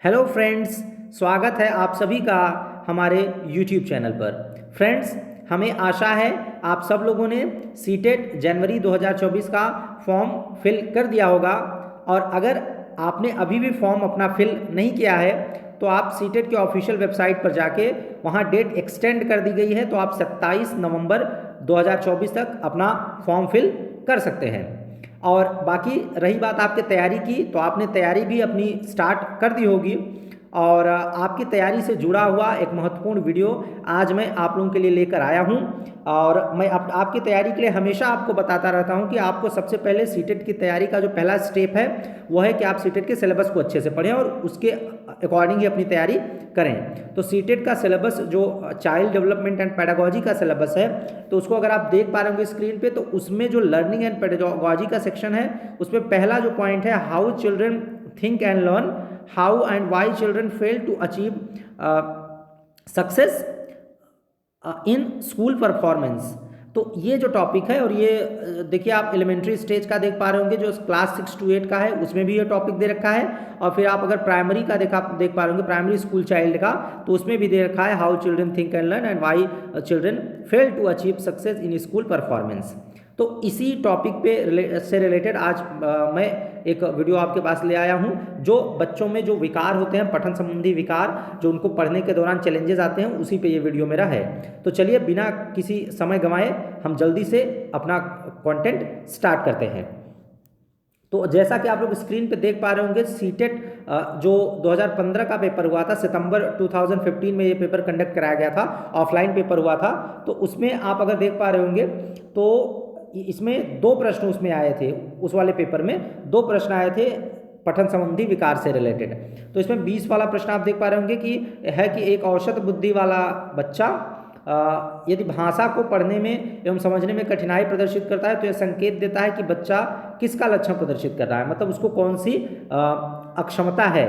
Hello friends, स्वागत है आप सभी का हमारे यूट्यूब चैनल पर। फ्रेंड्स, हमें आशा है आप सब लोगों ने सीटेट जनवरी 2024 का फॉर्म फिल कर दिया होगा। और अगर आपने अभी भी फॉर्म अपना फिल नहीं किया है तो आप सीटेट के ऑफिशियल वेबसाइट पर जाके वहाँ डेट एक्सटेंड कर दी गई है, तो आप 27 नवंबर 2024 तक अपना फॉर्म फिल कर सकते हैं। और बाकी रही बात आपके तैयारी की, तो आपने तैयारी भी अपनी स्टार्ट कर दी होगी। और आपकी तैयारी से जुड़ा हुआ एक महत्वपूर्ण वीडियो आज मैं आप लोगों के लिए लेकर आया हूं। और मैं आपकी तैयारी के लिए हमेशा आपको बताता रहता हूं कि आपको सबसे पहले सीटेट की तैयारी का जो पहला स्टेप है वो है कि आप सीटेट के सिलेबस को अच्छे से पढ़ें और उसके अकॉर्डिंग ही अपनी तैयारी करें। तो सीटेट का सिलेबस जो चाइल्ड डेवलपमेंट एंड पेडागोजी का सिलेबस है, तो उसको अगर आप देख पा रहे होंगे स्क्रीन पे, तो उसमें जो लर्निंग एंड पेडागोजी का सेक्शन है उसमें पहला जो पॉइंट है, how children think and learn, how and why children fail to achieve success in school performance. तो ये जो टॉपिक है, और ये देखिए आप एलिमेंट्री स्टेज का देख पा रहे होंगे जो क्लास 6 to 8 का है, उसमें भी ये टॉपिक दे रखा है। और फिर आप अगर प्राइमरी का देख पा रहे होंगे, प्राइमरी स्कूल चाइल्ड का, तो उसमें भी दे रखा है how children think and learn and why children fail to achieve success in school performance. तो इसी टॉपिक पे से रिलेटेड आज मैं एक वीडियो आपके पास ले आया हूं, जो बच्चों में जो विकार होते हैं, पठन संबंधी विकार, जो उनको पढ़ने के दौरान चैलेंजेस आते हैं, उसी पे ये वीडियो मेरा है। तो चलिए बिना किसी समय गंवाए हम जल्दी से अपना कंटेंट स्टार्ट करते हैं। तो जैसा कि आप लोग स्क्रीन पे देख पा रहे होंगे, सीटेट जो 2015 का पेपर हुआ था, सितंबर 2015 में ये पेपर कंडक्ट कराया गया था, ऑफलाइन पेपर हुआ था। तो उसमें आप अगर देख पा रहे होंगे तो इसमें 2 प्रश्न उसमें आए थे, उस वाले पेपर में 2 प्रश्न आए थे पठन संबंधी विकार से रिलेटेड। तो इसमें 20 वाला प्रश्न आप देख पा रहे होंगे कि एक औसत बुद्धि वाला बच्चा यदि भाषा को पढ़ने में एवं समझने में कठिनाई प्रदर्शित करता है तो यह संकेत देता है कि बच्चा किसका लक्षण प्रदर्शित कर रहा है, मतलब उसको कौन सी अक्षमता है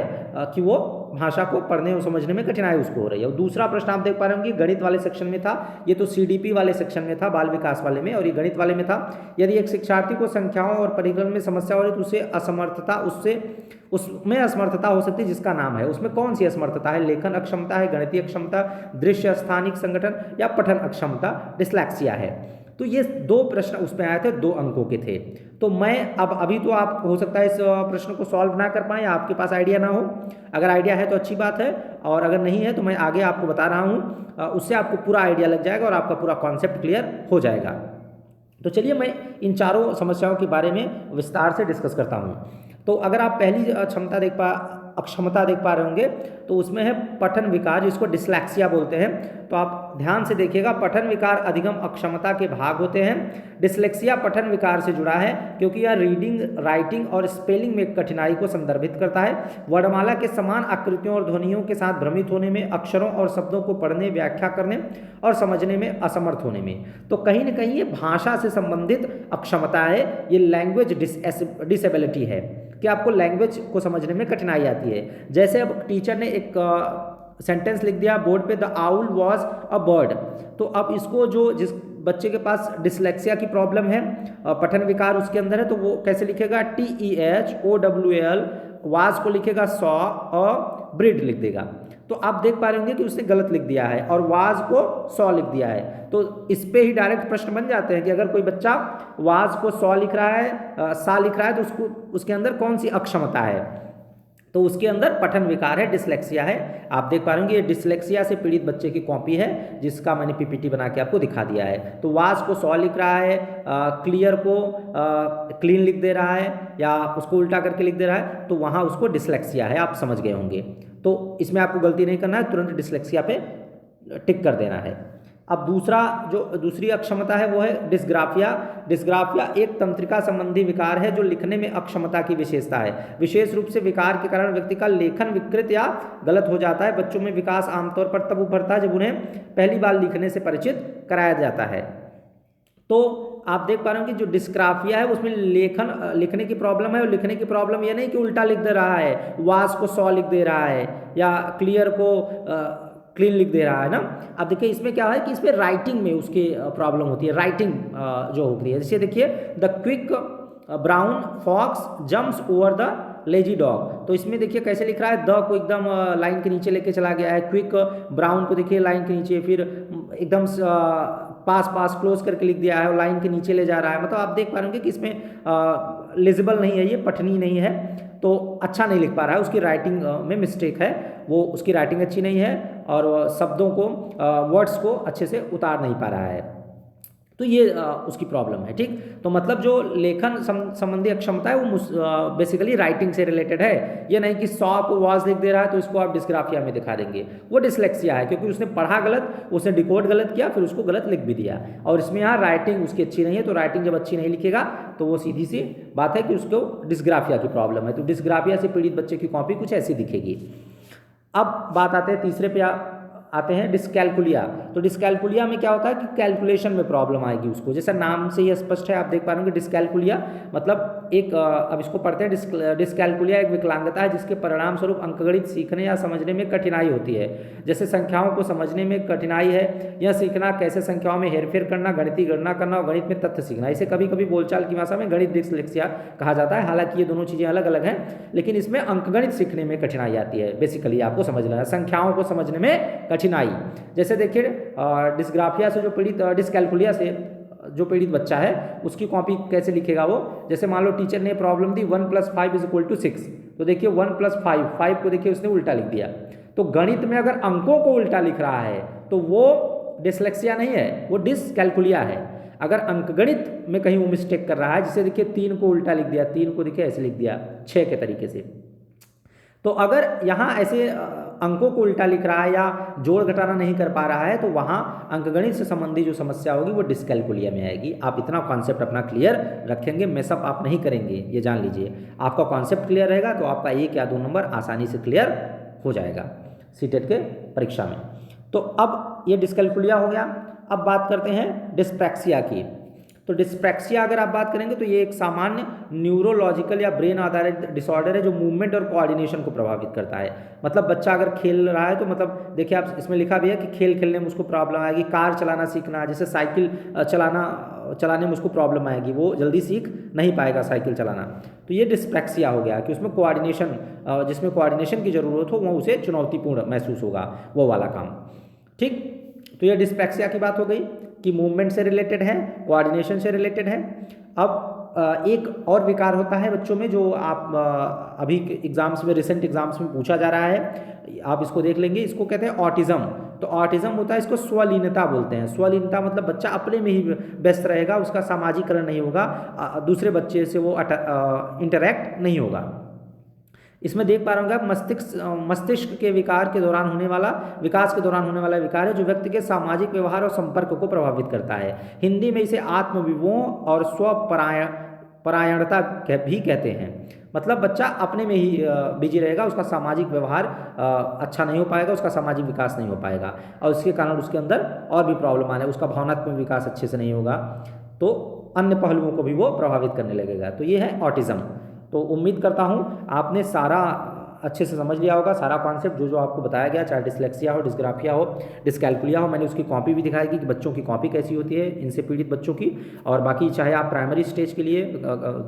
कि वो भाषा को पढ़ने और समझने में कठिनाई उसको हो रही है। और दूसरा प्रश्न आप देख पा रहे होंगे गणित वाले सेक्शन में था, ये तो सीडीपी वाले सेक्शन में था, बाल विकास वाले में, और ये गणित वाले में था। यदि एक शिक्षार्थी को संख्याओं और परिकलन में समस्या हो रही तो उसमें असमर्थता हो सकती है जिसका नाम है, उसमें कौन सी असमर्थता है, लेखन अक्षमता है, गणितीय अक्षमता, दृश्य स्थानिक संगठन, या पठन अक्षमता डिस्लेक्सिया है। तो ये 2 प्रश्न उसमें आए थे, 2 अंकों के थे। तो मैं अभी तो आप हो सकता है इस प्रश्न को सॉल्व ना कर पाए, आपके पास आइडिया ना हो। अगर आइडिया है तो अच्छी बात है, और अगर नहीं है तो मैं आगे आपको बता रहा हूँ, उससे आपको पूरा आइडिया लग जाएगा और आपका पूरा कॉन्सेप्ट क्लियर हो जाएगा। तो चलिए मैं इन चारों समस्याओं के बारे में विस्तार से डिस्कस करता हूँ। तो अगर आप पहली अक्षमता देख पा रहे होंगे तो उसमें है पठन विकार, जिसको डिस्लेक्सिया बोलते हैं। तो आप ध्यान से देखिएगा, पठन विकार अधिगम अक्षमता के भाग होते हैं। डिस्लेक्सिया पठन विकार से जुड़ा है क्योंकि यह रीडिंग, राइटिंग और स्पेलिंग में कठिनाई को संदर्भित करता है। वर्णमाला के समान आकृतियों और ध्वनियों के साथ भ्रमित होने में, अक्षरों और शब्दों को पढ़ने, व्याख्या करने और समझने में असमर्थ होने में। तो कहीं ना कहीं ये भाषा से संबंधित अक्षमता है, ये लैंग्वेज डिसेबिलिटी है कि आपको लैंग्वेज को समझने में कठिनाई आती है। जैसे अब टीचर ने एक सेंटेंस लिख दिया बोर्ड पे, the owl was a bird, तो अब इसको जिस बच्चे के पास डिस्लेक्सिया की प्रॉब्लम है, पठन विकार उसके अंदर है, तो वो कैसे लिखेगा, TEHOWL, वाज को लिखेगा सॉ, ब्रिड लिख देगा। तो आप देख पा रहे होंगे कि उसने गलत लिख दिया है और वाज को सॉ लिख दिया है। तो इस पे ही डायरेक्ट प्रश्न बन जाते हैं कि अगर कोई बच्चा वाज को सॉ लिख रहा है, सा लिख रहा है, तो उसके अंदर कौन सी अक्षमता है, तो उसके अंदर पठन विकार है, डिस्लेक्सिया है। आप देख पा रहे होंगे ये डिस्लेक्सिया से पीड़ित बच्चे की कॉपी है, जिसका मैंने पीपीटी बना के आपको दिखा दिया है। तो वाज को सॉ लिख रहा है, क्लियर को क्लीन लिख दे रहा है, या उसको उल्टा करके लिख दे रहा है, तो वहाँ उसको डिस्लेक्सिया है, आप समझ गए होंगे। तो इसमें आपको गलती नहीं करना है, तुरंत डिस्लेक्सिया पे टिक कर देना है। अब दूसरी अक्षमता है वो है डिस्ग्राफिया। डिस्ग्राफिया एक तंत्रिका संबंधी विकार है जो लिखने में अक्षमता की विशेषता है। विशेष रूप से विकार के कारण व्यक्ति का लेखन विकृत या गलत हो जाता है। बच्चों में विकास आमतौर पर तब उभरता है जब उन्हें पहली बार लिखने से परिचित कराया जाता है। तो आप देख पा रहे हो कि जो डिस्ग्राफिया है उसमें लिखने की प्रॉब्लम है, और लिखने की प्रॉब्लम ये नहीं कि उल्टा लिख दे रहा है, वाज को सॉ लिख दे रहा है, या क्लियर को क्लीन लिख दे रहा है ना। अब देखिए इसमें क्या है कि इसमें राइटिंग में उसकी प्रॉब्लम होती है, राइटिंग जो होती है। जैसे देखिए, the quick brown fox jumps over the lazy dog. तो इसमें देखिए कैसे लिख रहा है, द को एकदम लाइन के नीचे लेके चला गया है, क्विक ब्राउन को देखिए लाइन के नीचे, फिर एकदम पास पास क्लोज करके लिख दिया है और लाइन के नीचे ले जा रहा है। मतलब आप देख पा रहे होंगे कि इसमें लेजिबल नहीं है, ये पठनीय नहीं है, तो अच्छा नहीं लिख पा रहा है, उसकी राइटिंग में मिस्टेक है, वो उसकी राइटिंग अच्छी नहीं है और शब्दों को वर्ड्स को अच्छे से उतार नहीं पा रहा है, तो ये उसकी प्रॉब्लम है। ठीक, तो मतलब जो लेखन संबंधी अक्षमता है वो बेसिकली राइटिंग से रिलेटेड है। ये नहीं कि 100 को वाज लिख दे रहा है तो इसको आप डिस्ग्राफिया में दिखा देंगे, वो डिसलेक्सिया है, क्योंकि उसने पढ़ा गलत, उसने डिकोड गलत किया, फिर उसको गलत लिख भी दिया, और इसमें यहाँ राइटिंग उसकी अच्छी नहीं है। तो राइटिंग जब अच्छी नहीं लिखेगा तो वो सीधी सी बात है कि उसको डिस्ग्राफिया की प्रॉब्लम है। तो डिस्ग्राफिया से पीड़ित बच्चे की कॉपी कुछ ऐसी दिखेगी। अब बात आते हैं तीसरे पे आते हैं डिस्कैलकुलिया। तो डिस्कैलकुलिया में क्या होता है कि कैलकुलेशन में प्रॉब्लम आएगी उसको, जैसा नाम से ही स्पष्ट है, आप देख पा रहे होंगे डिस्कैलकुलिया मतलब एक अब इसको पढ़ते हैं। डिस्कैलकुलिया एक विकलांगता है जिसके परिणाम स्वरूप अंकगणित सीखने या समझने में कठिनाई होती है। जैसे संख्याओं को समझने में कठिनाई है, यह सीखना कैसे संख्याओं में हेरफेर करना, गणितीय गणना करना और गणित में तथ्य सीखना। इसे कभी कभी बोलचाल की भाषा में गणित डिस्लेक्सिया कहा जाता है। हालांकि ये दोनों चीज़ें अलग अलग हैं, लेकिन इसमें अंकगणित सीखने में कठिनाई आती है। बेसिकली आपको समझना है संख्याओं को समझने में कठिनाई। जैसे देखिए डिस्ग्राफिया से जो पीड़ित, डिस्कैलकुलिया से जो पीड़ित बच्चा है उसकी कॉपी कैसे लिखेगा वो, जैसे मान लो टीचर ने प्रॉब्लम दी 1 + 5 = 6, तो देखिए 1 + 5 को देखिए उसने उल्टा लिख दिया। तो गणित में अगर अंकों को उल्टा लिख रहा है तो वो डिसलेक्सिया नहीं है, वो डिस्कैलकुलिया है। अगर अंकगणित में कहीं वो मिस्टेक कर रहा है, जिसे देखिए 3 को उल्टा लिख दिया, 3 को देखिए ऐसे लिख दिया 6 के तरीके से, तो अगर यहाँ ऐसे अंकों को उल्टा लिख रहा है या जोड़ घटाना नहीं कर पा रहा है, तो वहाँ अंकगणित से संबंधी जो समस्या होगी वो डिस्कैलकुलिया में आएगी। आप इतना कॉन्सेप्ट अपना क्लियर रखेंगे, मेसअप आप नहीं करेंगे, ये जान लीजिए। आपका कॉन्सेप्ट क्लियर रहेगा तो आपका 1 या 2 नंबर आसानी से क्लियर हो जाएगा सीटेट के परीक्षा में। तो अब ये डिस्कैलकुलिया हो गया। अब बात करते हैं डिस्प्रैक्सिया की। तो डिस्प्रैक्सिया अगर आप बात करेंगे तो ये एक सामान्य न्यूरोलॉजिकल या ब्रेन आधारित डिसऑर्डर है जो मूवमेंट और कोऑर्डिनेशन को प्रभावित करता है। मतलब बच्चा अगर खेल रहा है तो मतलब देखिए आप इसमें लिखा भी है कि खेल खेलने में उसको प्रॉब्लम आएगी, कार चलाना सीखना, जैसे साइकिल चलाने में उसको प्रॉब्लम आएगी, वो जल्दी सीख नहीं पाएगा साइकिल चलाना। तो ये डिस्प्रैक्सिया हो गया कि उसमें कोऑर्डिनेशन, जिसमें कोऑर्डिनेशन की ज़रूरत हो वो उसे चुनौतीपूर्ण महसूस होगा, वो वाला काम। ठीक, तो ये डिस्प्रैक्सिया की बात हो गई कि मूवमेंट से रिलेटेड है, कोऑर्डिनेशन से रिलेटेड है। अब एक और विकार होता है बच्चों में जो आप अभी एग्जाम्स में, रिसेंट एग्जाम्स में पूछा जा रहा है, आप इसको देख लेंगे, इसको कहते हैं ऑटिज्म। तो ऑटिज्म होता है, इसको स्वलीनता बोलते हैं। स्वलीनता मतलब बच्चा अपने में ही व्यस्त रहेगा, उसका सामाजिकरण नहीं होगा, दूसरे बच्चे से वो इंटरेक्ट नहीं होगा। इसमें देख पा रहे होंगे आप मस्तिष्क के विकार के दौरान होने वाला, विकास के दौरान होने वाला विकार है जो व्यक्ति के सामाजिक व्यवहार और संपर्क को प्रभावित करता है। हिंदी में इसे आत्मविमोह और स्वपरायणता भी कहते हैं। मतलब बच्चा अपने में ही बिजी रहेगा, उसका सामाजिक व्यवहार अच्छा नहीं हो पाएगा, उसका सामाजिक विकास नहीं हो पाएगा और उसके कारण उसके अंदर और भी प्रॉब्लम आने, उसका भावनात्मक विकास अच्छे से नहीं होगा, तो अन्य पहलुओं को भी वो प्रभावित करने लगेगा। तो ये है ऑटिज्म। तो उम्मीद करता हूँ आपने सारा अच्छे से समझ लिया होगा, सारा कॉन्सेप्ट जो आपको बताया गया, चाहे डिस्लेक्सिया हो, डिस्ग्राफिया हो, डिस्कैलकुलिया हो। मैंने उसकी कॉपी भी दिखाई कि बच्चों की कॉपी कैसी होती है इनसे पीड़ित बच्चों की। और बाकी चाहे आप प्राइमरी स्टेज के लिए,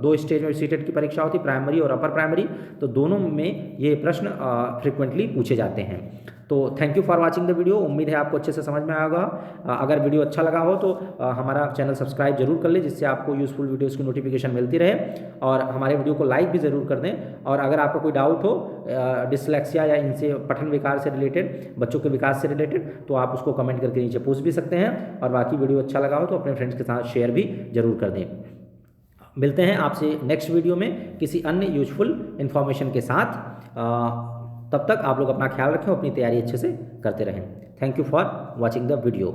2 स्टेज में सीटेट की परीक्षा होती है, प्राइमरी और अपर प्राइमरी, तो दोनों में ये प्रश्न फ्रिक्वेंटली पूछे जाते हैं। तो thank you for watching the video. उम्मीद है आपको अच्छे से समझ में आया होगा। अगर वीडियो अच्छा लगा हो तो हमारा चैनल सब्सक्राइब जरूर कर ले, जिससे आपको यूजफुल वीडियोस की नोटिफिकेशन मिलती रहे, और हमारे वीडियो को लाइक भी ज़रूर कर दें। और अगर आपको कोई डाउट हो डिसलेक्सिया या इनसे पठन विकार से रिलेटेड, बच्चों के विकास से रिलेटेड, तो आप उसको कमेंट करके नीचे पूछ भी सकते हैं। और बाकी वीडियो अच्छा लगा हो तो अपने फ्रेंड्स के साथ शेयर भी जरूर कर दें। मिलते हैं आपसे नेक्स्ट वीडियो में किसी अन्य यूजफुल इन्फॉर्मेशन के साथ। तब तक आप लोग अपना ख्याल रखें, अपनी तैयारी अच्छे से करते रहें। Thank you for watching the video.